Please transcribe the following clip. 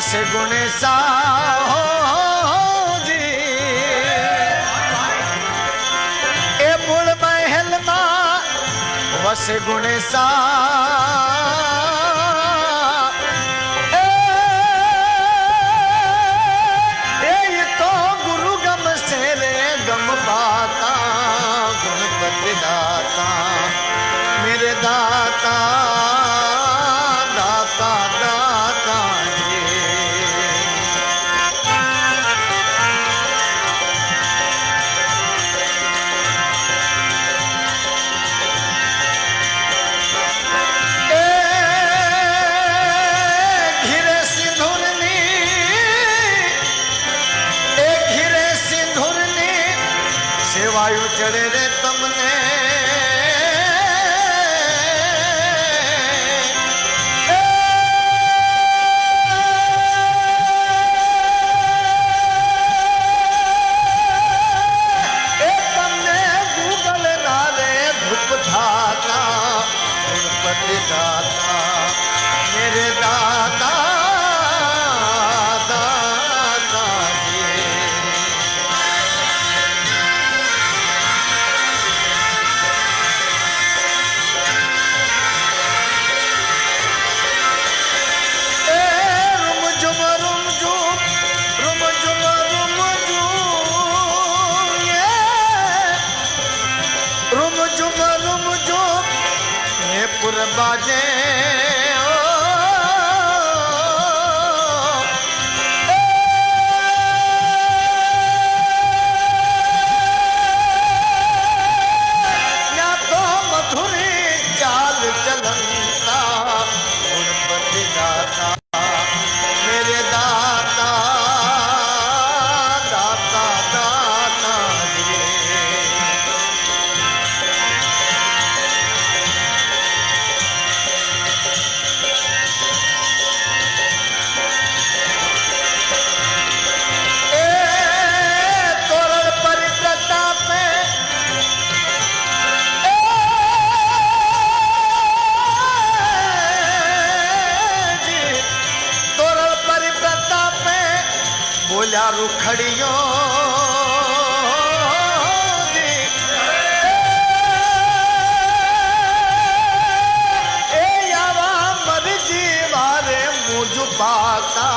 वसे गुणेशा हो जी ए मूल महल मा वसे गुणेशा ए तो गुरु गम से रे गम पाता गणपति दाता मेरे दाता दाता दाता वायु चढ़े रे तमने तमने गूगल नारे धूप धाता गणपति दाता मेरे दाता दाता पुर बाजे या तो मधुरी चाल चलंता गणपति दाता मेरे दाता दाता दाता बोला रुखड़ियों ए यावा मर जीवारे मुझ पाता